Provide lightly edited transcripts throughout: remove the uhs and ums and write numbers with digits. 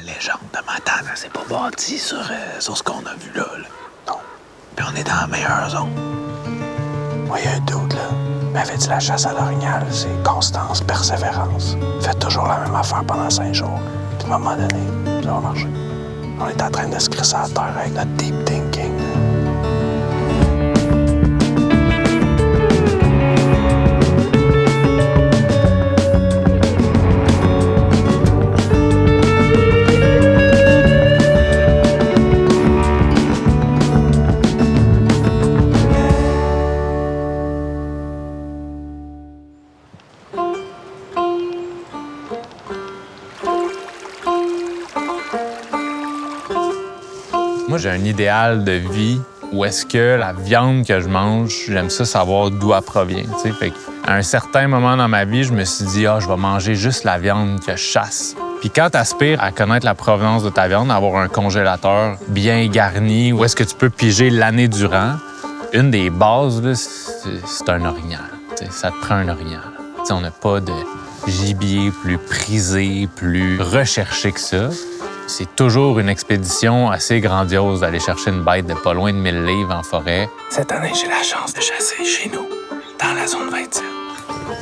légende de Matane, elle s'est pas bâtie sur ce qu'on a vu là. Non. Puis on est dans la meilleure zone. Moi, il y a un doute, là. Mais fait la chasse à l'orignal, c'est constance, persévérance. Faites toujours la même affaire pendant 5 jours. Puis à un moment donné, ça va marcher. On est en train de se crisser à terre avec notre deep thinking. Moi, j'ai un idéal de vie où est-ce que la viande que je mange, j'aime ça savoir d'où elle provient. T'sais. Fait qu'à un certain moment dans ma vie, je me suis dit, je vais manger juste la viande que je chasse. Puis quand tu aspires à connaître la provenance de ta viande, avoir un congélateur bien garni, où est-ce que tu peux piger l'année durant, une des bases, là, c'est un orignal. T'sais. Ça te prend un orignal. T'sais, on n'a pas de gibier plus prisé, plus recherché que ça. C'est toujours une expédition assez grandiose d'aller chercher une bête de pas loin de 1000 livres en forêt. Cette année, j'ai la chance de chasser chez nous, dans la zone 27.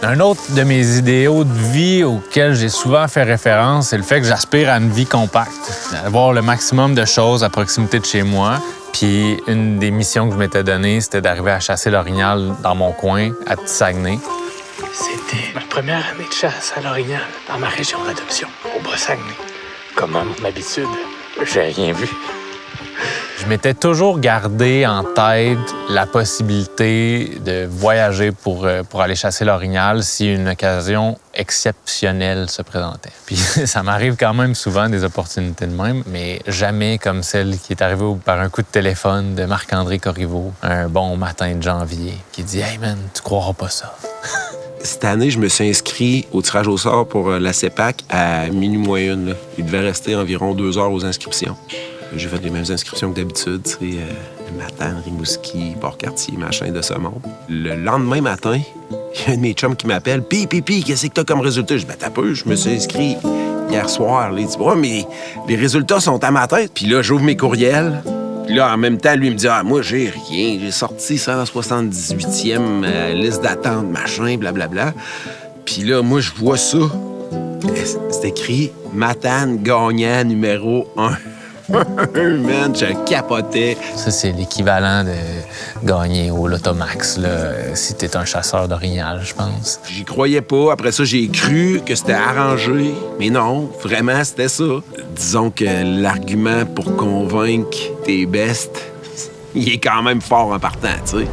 Un autre de mes idéaux de vie auxquels j'ai souvent fait référence, c'est le fait que j'aspire à une vie compacte, d'avoir le maximum de choses à proximité de chez moi. Puis une des missions que je m'étais donnée, c'était d'arriver à chasser l'orignal dans mon coin, à Petit-Saguenay. C'était ma première année de chasse à l'orignal dans ma région d'adoption, au Bas-Saguenay. Comme à mon habitude, j'ai rien vu. Je m'étais toujours gardé en tête la possibilité de voyager pour aller chasser l'orignal si une occasion exceptionnelle se présentait. Puis ça m'arrive quand même souvent des opportunités de même, mais jamais comme celle qui est arrivée par un coup de téléphone de Marc-André Corriveau un bon matin de janvier, qui dit « Hey man, tu croiras pas ça. » Cette année, je me suis inscrit au tirage au sort pour la CEPAC à minuit moins une. Là. Il devait rester environ 2 heures aux inscriptions. J'ai fait les mêmes inscriptions que d'habitude, tu sais, Matane, Rimouski, Port-Cartier, machin de ce monde. Le lendemain matin, il y a un de mes chums qui m'appelle. Pi, qu'est-ce que t'as comme résultat? Je dis, t'as peu, je me suis inscrit hier soir. Là. Il dit, mais les résultats sont à ma tête. Puis là, j'ouvre mes courriels. Puis là, en même temps, lui, il me dit, moi, j'ai rien. J'ai sorti 178e liste d'attente, machin, blablabla. Puis là, moi, je vois ça. C'est écrit Matane gagnant numéro 1. Man, je capotais. Ça, c'est l'équivalent de gagner au Lotomax, là, si t'es un chasseur d'orignal, je pense. J'y croyais pas. Après ça, j'ai cru que c'était arrangé. Mais non, vraiment, c'était ça. Disons que l'argument pour convaincre tes bestes, il est quand même fort en partant, tu sais.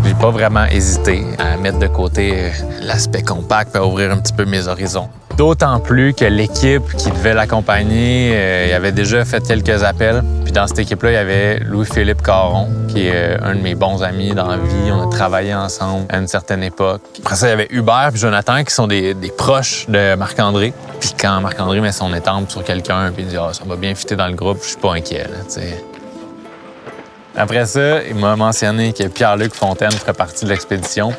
J'ai pas vraiment hésité à mettre de côté l'aspect compact et à ouvrir un petit peu mes horizons. D'autant plus que l'équipe qui devait l'accompagner, il avait déjà fait quelques appels. Puis dans cette équipe-là, il y avait Louis-Philippe Caron, qui est un de mes bons amis dans la vie. On a travaillé ensemble à une certaine époque. Après ça, il y avait Hubert puis Jonathan, qui sont des proches de Marc-André. Puis quand Marc-André met son étampe sur quelqu'un, puis il dit « ça va bien fitter dans le groupe », je suis pas inquiet, là, t'sais. Après ça, il m'a mentionné que Pierre-Luc Fontaine ferait partie de l'expédition.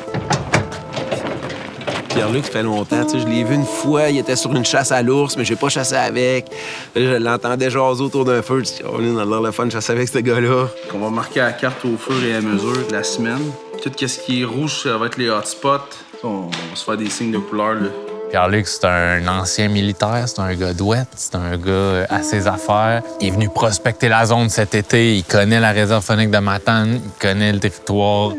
Pierre-Luc, ça fait longtemps. Tu sais, je l'ai vu une fois, il était sur une chasse à l'ours, mais j'ai pas chassé avec. Là, je l'entendais jaser autour d'un feu. Je dis, on a l'air le fun de chasser avec ce gars-là. On va marquer la carte au fur et à mesure de la semaine. Tout ce qui est rouge, ça va être les hotspots. On va se faire des signes de couleur, là. Pierre-Luc, c'est un ancien militaire, c'est un gars d'ouette, c'est un gars à ses affaires. Il est venu prospecter la zone cet été, il connaît la réserve faunique de Matane, il connaît le territoire.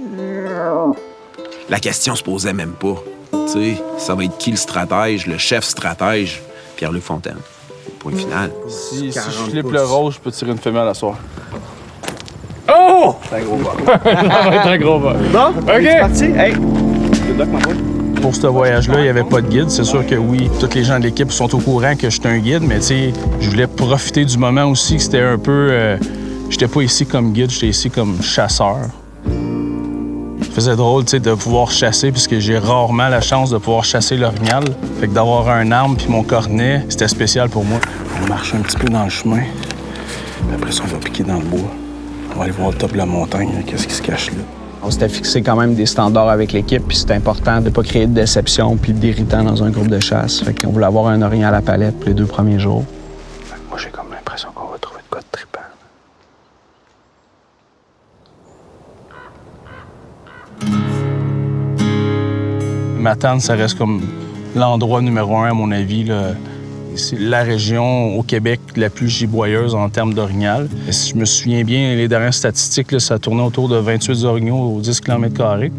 La question se posait même pas. Tu sais, ça va être qui le stratège, le chef stratège? Pierre-Luc Fontaine. Point final. Si je flippe le rose, je peux tirer une femelle à soir. Oh! C'est un gros bar. Ça va être un gros vol. Bon, OK. c'est parti. Hey! Le doc, ma boîte. Pour ce voyage-là, il n'y avait pas de guide. C'est sûr que oui, tous les gens de l'équipe sont au courant que j'étais un guide, mais tu sais, je voulais profiter du moment aussi que c'était un peu... j'étais pas ici comme guide, j'étais ici comme chasseur. Ça faisait drôle, tu sais, de pouvoir chasser, puisque j'ai rarement la chance de pouvoir chasser l'orignal. Fait que d'avoir un arme puis mon cornet, c'était spécial pour moi. On marche un petit peu dans le chemin. Après ça, on va piquer dans le bois. On va aller voir le top de la montagne, qu'est-ce qui se cache là. On s'était fixé quand même des standards avec l'équipe, puis c'était important de ne pas créer de déception puis d'irritant dans un groupe de chasse. Fait qu'on voulait avoir un orignal à la palette pour les 2 premiers jours. Moi, j'ai comme l'impression qu'on va trouver de quoi de trippant. Matane, ça reste comme l'endroit numéro 1, à mon avis, là. C'est la région au Québec la plus giboyeuse en termes d'orignal. Si je me souviens bien, les dernières statistiques, là, ça tournait autour de 28 orignaux aux 10 km².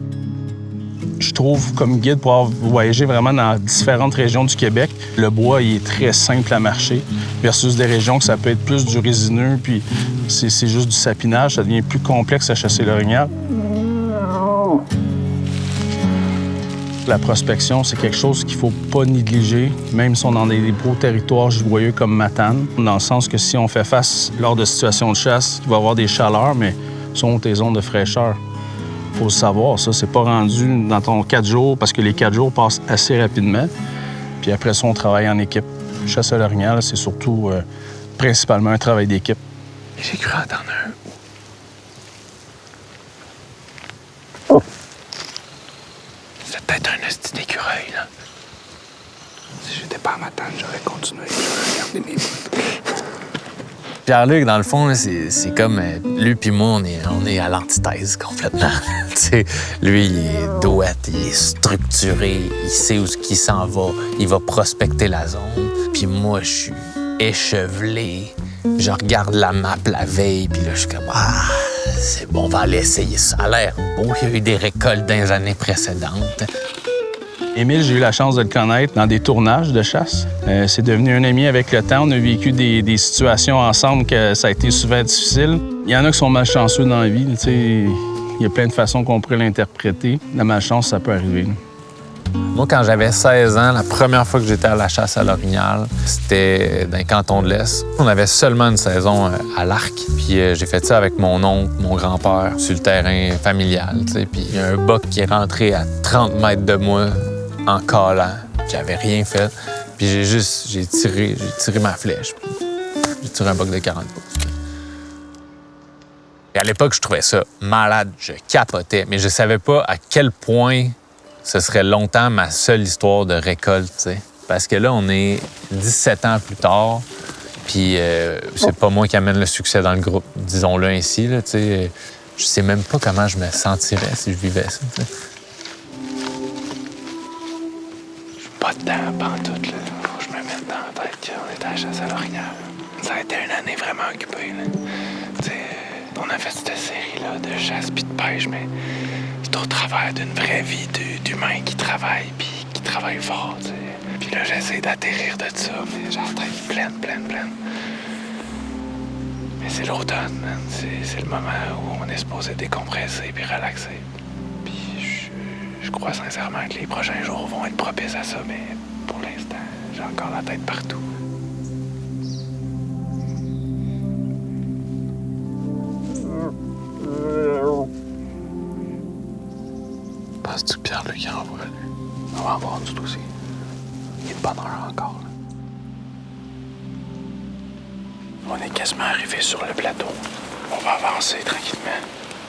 Je trouve, comme guide, pour avoir voyagé vraiment dans différentes régions du Québec, le bois il est très simple à marcher, versus des régions que ça peut être plus du résineux, puis c'est juste du sapinage, ça devient plus complexe à chasser l'orignal. La prospection, c'est quelque chose qu'il ne faut pas négliger, même si on est dans des beaux territoires giboyeux comme Matane, dans le sens que si on fait face lors de situations de chasse, il va y avoir des chaleurs, mais sont tes zones de fraîcheur. Il faut le savoir, ça, c'est pas rendu dans ton 4 jours, parce que les 4 jours passent assez rapidement. Puis après ça, on travaille en équipe. Chasse à l'orignal, c'est surtout principalement un travail d'équipe. J'ai cru entendre un... C'est peut-être un esti d'écureuil, là. Si j'étais pas à Matane, j'aurais continué. J'aurais regardé mes potes. Pierre-Luc, dans le fond, là, c'est comme lui puis moi, on est à l'antithèse complètement. T'sais, lui, il est douette, il est structuré, il sait où il s'en va, il va prospecter la zone. Puis moi, je suis échevelé. Je regarde la map la veille, puis là, je suis comme c'est bon, on va aller essayer ça. Ça a l'air beau, il y a eu des récoltes dans les années précédentes. Émile, j'ai eu la chance de le connaître dans des tournages de chasse. C'est devenu un ami avec le temps. On a vécu des situations ensemble que ça a été souvent difficile. Il y en a qui sont malchanceux dans la vie. Il y a plein de façons qu'on pourrait l'interpréter. La malchance, ça peut arriver. Moi, quand j'avais 16 ans, la première fois que j'étais à la chasse à l'orignal, c'était dans le canton de l'Est. On avait seulement une saison à l'arc. Puis j'ai fait ça avec mon oncle, mon grand-père, sur le terrain familial. Puis il y a un boc qui est rentré à 30 mètres de moi en calant. J'avais rien fait. Puis j'ai tiré ma flèche. J'ai tiré un boc de 40 pouces. Et à l'époque, je trouvais ça malade. Je capotais. Mais je savais pas à quel point ce serait longtemps ma seule histoire de récolte, t'sais. Parce que là, on est 17 ans plus tard, puis c'est pas moi qui amène le succès dans le groupe, disons-le ainsi, là, t'sais. Je sais même pas comment je me sentirais si je vivais ça, t'sais. Je suis pas dedans, pantoute, là. Faut que je me mette dans la tête qu'on était à la chasse à l'orignal. Ça a été une année vraiment occupée, là. T'sais, on a fait cette série-là de chasse puis de pêche, mais c'est au travers d'une vraie vie d'humain qui travaille puis qui travaille fort, tu sais. Puis là, j'essaie d'atterrir de ça, mais j'ai la tête pleine. Mais c'est l'automne, man. C'est le moment où on est supposé décompresser puis relaxer. Puis je crois sincèrement que les prochains jours vont être propices à ça, mais pour l'instant, j'ai encore la tête partout. Penses-tu que Pierre-Luc en voit, lui? On va en voir tout aussi. Il est de bonne heure encore. Là. On est quasiment arrivé sur le plateau. On va avancer tranquillement.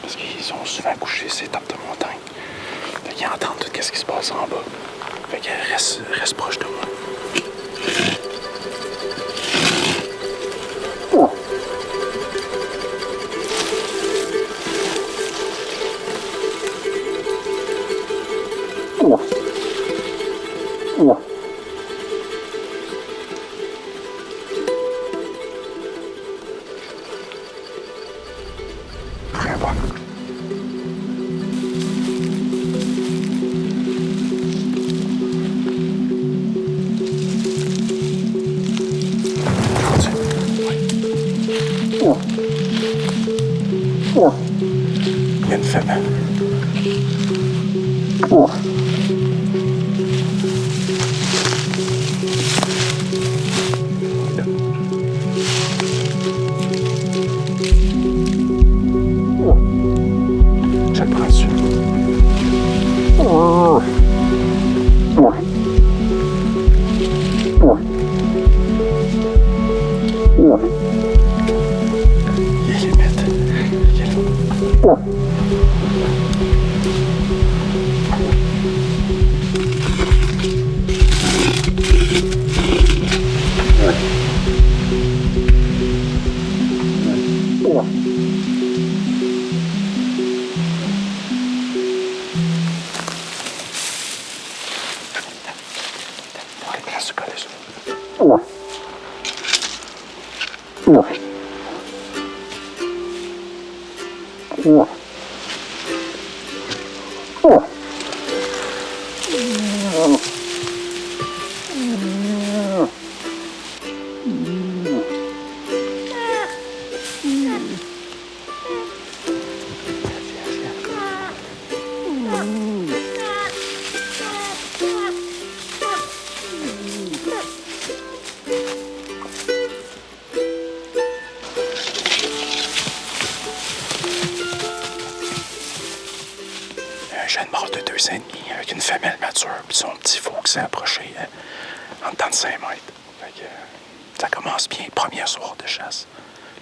Parce qu'ils sont souvent couchés, ces tops de montagne. Fait qu'ils entendent tout ce qui se passe en bas. Fait que reste proche de moi. Reste collé ça. Un jeune mâle de 2 ans et demi avec une femelle mature puis son petit faux qui s'est approché en dedans de 5 mètres. Fait que, ça commence bien, premier soir de chasse.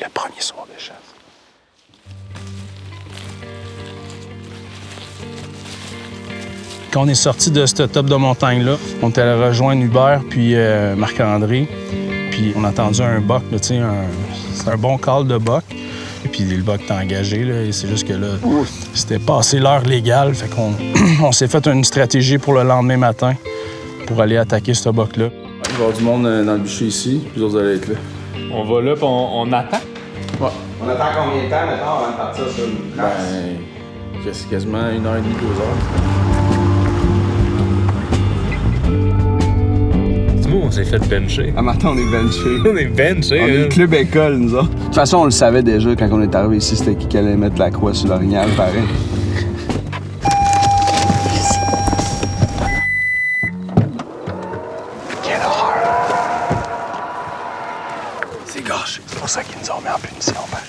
Le premier soir de chasse. Quand on est sorti de ce top de montagne-là, on est allé rejoindre Hubert puis Marc-André. Puis on a entendu un buck, là, tu sais, c'est un bon call de buck. Et puis le buck était engagé, là, et c'est juste que là, c'était passé l'heure légale. Fait qu'on on s'est fait une stratégie pour le lendemain matin pour aller attaquer ce buck-là. Il va y avoir du monde dans le bûcher ici, puis vous allez être là. On va là, puis on attend. Ouais. On attend combien de temps maintenant avant de partir sur une trace? C'est quasiment 1h30, 2 heures. Nous, on s'est fait bencher. À matin, on est benché. On est benché, On est le club école, nous autres. De toute façon, on le savait déjà quand on est arrivé ici, c'était qui allait mettre la croix sur l'orignal, pareil. Quelle horreur! C'est gâché. C'est pour ça qu'ils nous ont mis en punition, pareil.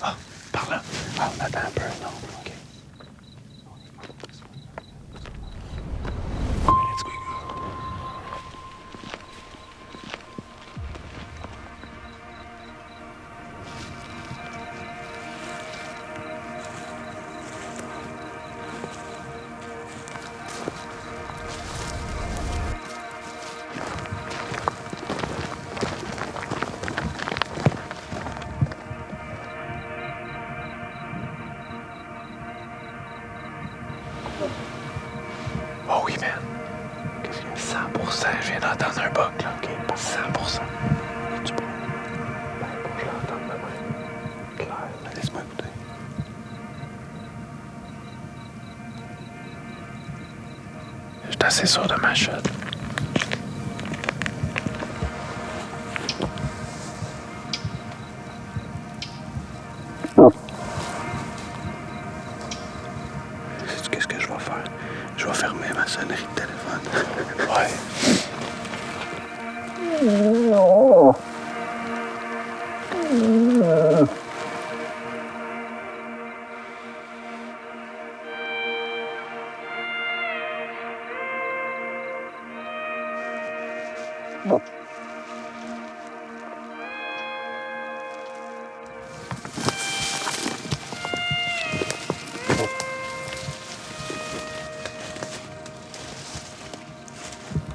Ah, par là. Ah, on attend un peu, non? OK. Ouais, let's go. Oh oui, man. Qu'est-ce qu'il y a? 100%, je viens d'entendre un bug, là, OK? 100%. Tu peux? Ben, bon, je l'entends de même. Claire, mais laisse-moi écouter. Je suis assez sûr de ma chute. Sais-tu qu'est-ce que je vais faire? Je vais fermer ma sonnerie de téléphone. Ouais.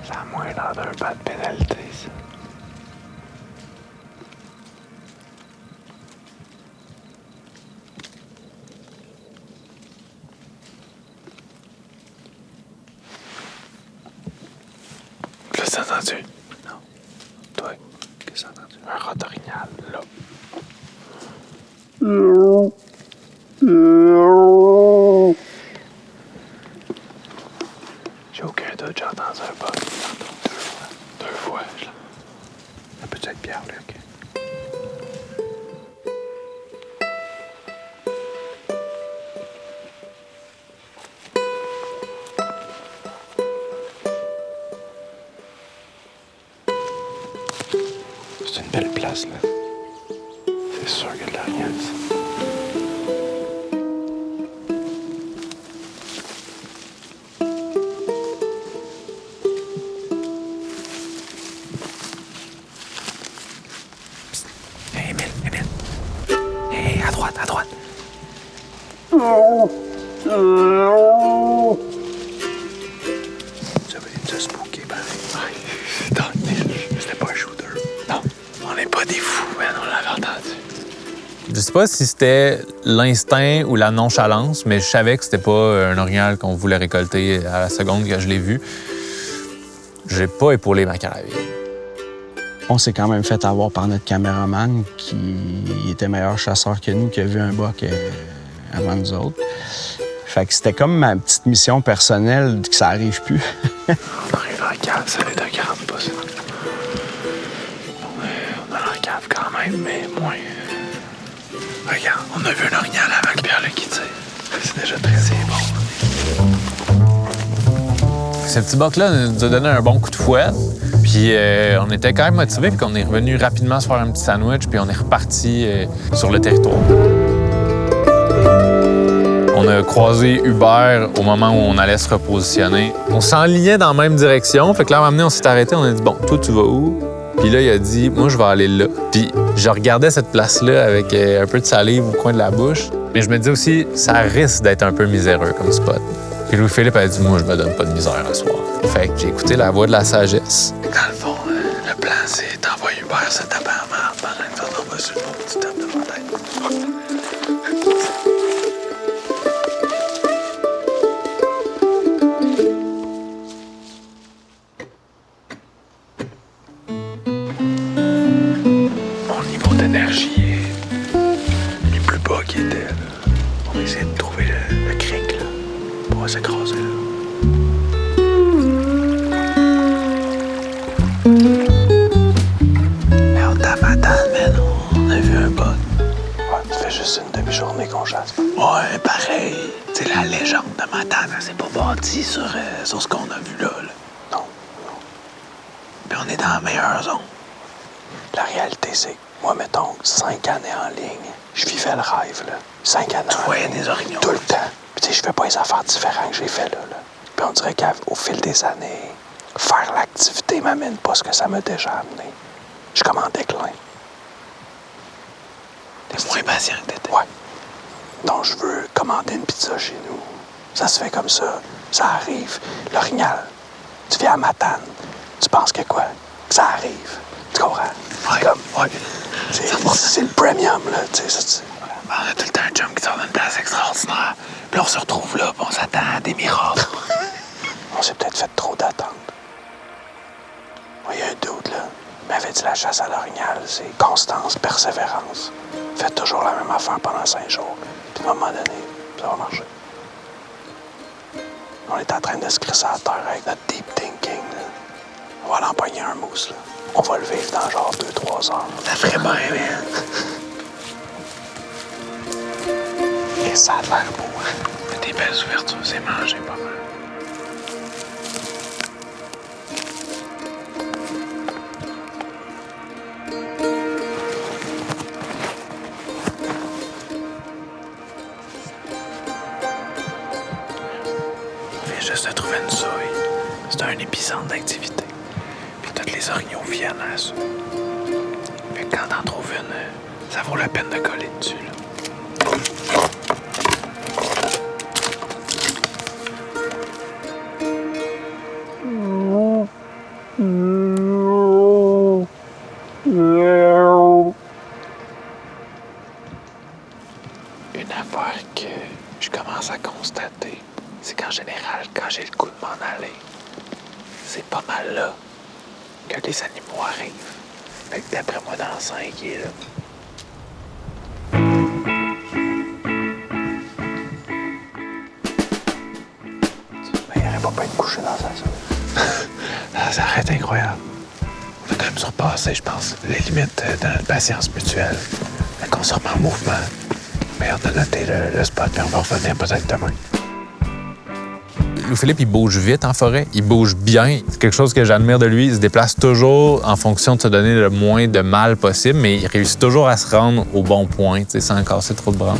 Ça a moins l'air d'un pas de pénalité, ça. Qu'est-ce que t'as entendu? Non. Toi, qu'est-ce que t'as entendu? Un rat orignal, là. J'ai aucun doute, j'ai entendu un bug. Deux fois, là. Ça peut être Pierre-Luc. C'est une belle place, là. C'est sûr qu'il y a de l'orignal, ici. Hey, Émile. Hey, à droite. Ça va être se spooker, pareil. C'était pas un shooter. Non, on n'est pas des fous, man, on l'avait entendu. Je sais pas si c'était l'instinct ou la nonchalance, mais je savais que c'était pas un orignal qu'on voulait récolter à la seconde que je l'ai vu. j'ai pas épaulé ma carabine. On s'est quand même fait avoir par notre caméraman qui était meilleur chasseur que nous, qui a vu un buck avant nous autres. Fait que c'était comme ma petite mission personnelle que ça arrive plus. On arrive à la cave, ça ne regarde pas ça. On a la cave quand même, mais moins. Regarde, on a vu un orignal avant que Pierre le quitte. C'est déjà très bon. Ce petit buck-là nous a donné un bon coup de fouet. Puis on était quand même motivés, puis qu'on est revenu rapidement se faire un petit sandwich, puis on est reparti sur le territoire. On a croisé Hubert au moment où on allait se repositionner. On s'enlignait dans la même direction. Fait que là, à un moment donné, on s'est arrêté. On a dit, bon, toi, tu vas où? Puis là, il a dit, moi, je vais aller là. Puis je regardais cette place-là avec un peu de salive au coin de la bouche. Mais je me dis aussi, ça risque d'être un peu miséreux comme spot. Puis Louis-Philippe a dit, moi, je me donne pas de misère ce soir. Fait que j'ai écouté la voix de la sagesse. Dans le fond, le plan, c'est d'envoyer Hubert se taper à marre pendant que t'en envoies sur le monde, tu tapes devant la tête. Mon niveau d'énergie est plus bas qu'il était. Là. On va essayer de trouver le cric là, pour s'écraser. Là. Mais on tape à table, man. On a vu un bug. Ouais, ça fait juste une demi-journée qu'on chasse. Ouais, pareil. C'est la légende de Matane, elle s'est pas bâtie sur ce qu'on a vu là. Non, non. Puis on est dans la meilleure zone. La réalité, c'est que moi, mettons, 5 années en ligne, je vivais le rêve, là. 5 années en ligne, des orignaux. Tout le temps. Puis tu sais, je fais pas les affaires différentes que j'ai fait là. Puis on dirait qu'au fil des années, faire l'activité m'amène pas ce que ça m'a déjà amené. Je suis comme en déclin. T'es moins patient que t'étais. Ouais. Donc, je veux commander une pizza chez nous. Ça se fait comme ça. Ça arrive. L'orignal. Tu viens à Matane. Tu penses que quoi? Que ça arrive. Tu comprends? Ouais. Comme, ouais. C'est le premium, là. Tu sais, on a tout le temps un chum qui sort d'une place extraordinaire. Puis là, on se retrouve là, puis on s'attend à des miracles. On s'est peut-être fait trop d'attentes. Il y a un doute, là. Il m'avait dit la chasse à l'orignal, c'est constance, persévérance. Faites toujours la même affaire pendant 5 jours. Puis à un moment donné, ça va marcher. On est en train de se crisser à terre avec notre deep thinking. Là. On va aller empoigner un mousse, là. On va le vivre dans genre 2-3 heures. Ça ferait bien, man. Et ça a l'air beau, hein? Des belles ouvertures, c'est manger pas mal. Juste de trouver une souille. C'est un épicentre d'activité. Puis tous les orignaux viennent à ça. Fait que quand t'en trouves une, ça vaut la peine de coller dessus. Là. Une affaire que je commence à constater, c'est qu'en général, quand j'ai le goût de m'en aller, c'est pas mal là que les animaux arrivent. Fait que d'après moi, dans 5, il est là. Il n'aurait pas pu être couché dans sa zone. Ça aurait été incroyable. On a quand même surpassé, je pense, les limites de notre patience mutuelle. Fait qu'on se remet en mouvement. Mais on a noté le spot, puis on va revenir peut-être demain. Louis-Philippe, il bouge vite en forêt. Il bouge bien. C'est quelque chose que j'admire de lui. Il se déplace toujours en fonction de se donner le moins de mal possible, mais il réussit toujours à se rendre au bon point, sans casser trop de branches.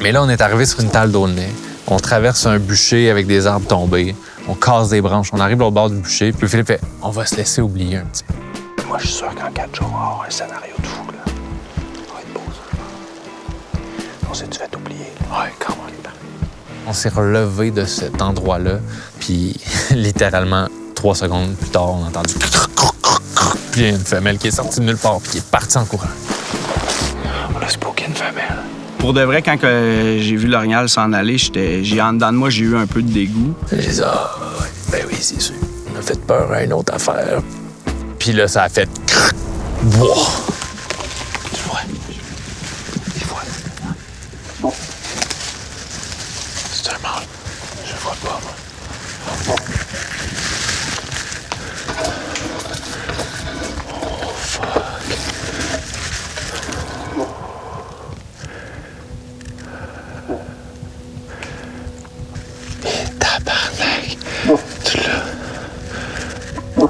Mais là, on est arrivé sur une talle d'aulnay. On traverse un bûcher avec des arbres tombés. On casse des branches. On arrive au bord du bûcher. Puis Louis-Philippe fait « On va se laisser oublier un petit peu. » Moi, je suis sûr qu'en 4 jours, on va avoir un scénario de fou, là. Ça va être beau, ça. On s'est-tu fait oublier? Ouais, quand même. On s'est relevé de cet endroit-là, puis littéralement, 3 secondes plus tard, on a entendu... Puis il y a une femelle qui est sortie de nulle part, puis qui est partie en courant. On a spooké une femelle. Pour de vrai, quand j'ai vu l'orignal s'en aller, j'ai en dedans de moi, j'ai eu un peu de dégoût. J'ai dit, ah, ouais, ben oui, c'est sûr. m'a fait peur à une autre affaire. Puis là, ça a fait... Wow! Tu vois? Il voit. C'est un mâle. Je le vois pas, moi. Oh, fuck. Tabarnak! Tu l'as? Ouais.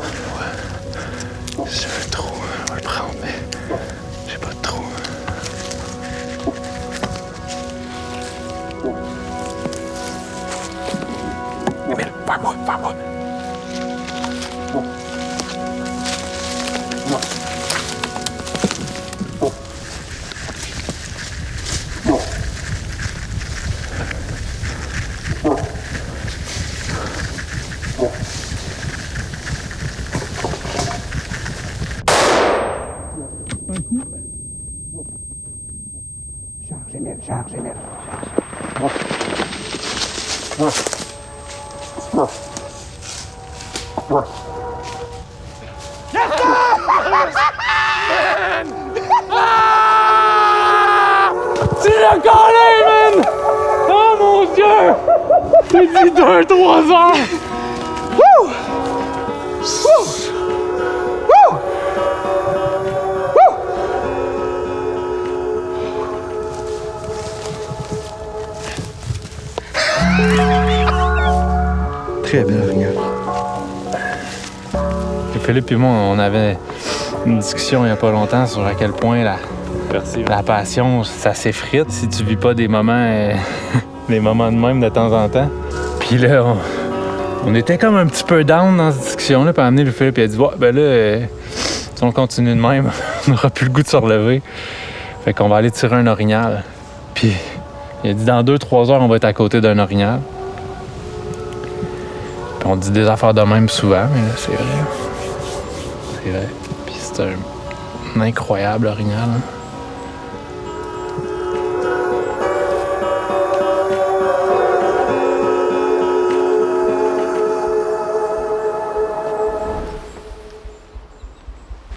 J'ai un trou, on va le prendre, mais j'ai pas de trou. Emile, vers-moi. Charge, Emile. Tu l'as collé, man! Oh mon Dieu! J'ai dit 2-3 heures! Wouh! Wouh! Wouh! Wouh! Très belle orignal. Philippe et moi, on avait une discussion il n'y a pas longtemps sur à quel point la passion, ça s'effrite si tu vis pas des moments, des moments de même de temps en temps. Puis là, on était comme un petit peu down dans cette discussion-là, puis à amener le Philippe, il a dit ouais, ben là, si on continue de même, on n'aura plus le goût de se relever. Fait qu'on va aller tirer un orignal. Puis il a dit dans 2-3 heures, on va être à côté d'un orignal. Puis on dit des affaires de même souvent, mais là, c'est vrai. C'est vrai. Puis c'est un incroyable orignal. Hein?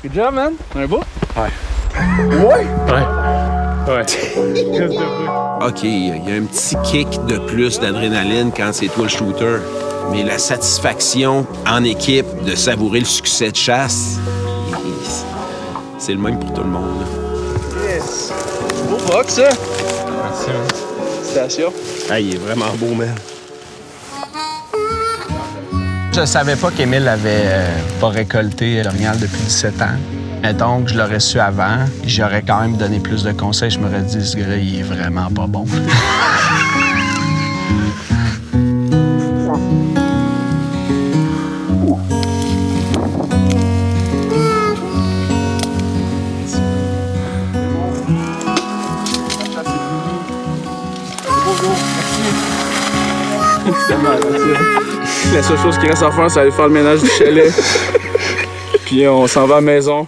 Good job, man. Un beau? Ouais. OK, il y a un petit kick de plus d'adrénaline quand c'est toi le shooter. Mais la satisfaction en équipe de savourer le succès de chasse, c'est le même pour tout le monde. Là. Yes! Beau box, ça! Merci, hein. Félicitations. Ah, il est vraiment beau, man. Je savais pas qu'Émile avait pas récolté l'orignal depuis 17 ans. Mettons que je l'aurais su avant, j'aurais quand même donné plus de conseils. Je m'aurais dit, ce gars, il est vraiment pas bon. La seule chose qui reste à faire, c'est aller faire le ménage du chalet. Puis on s'en va à la maison.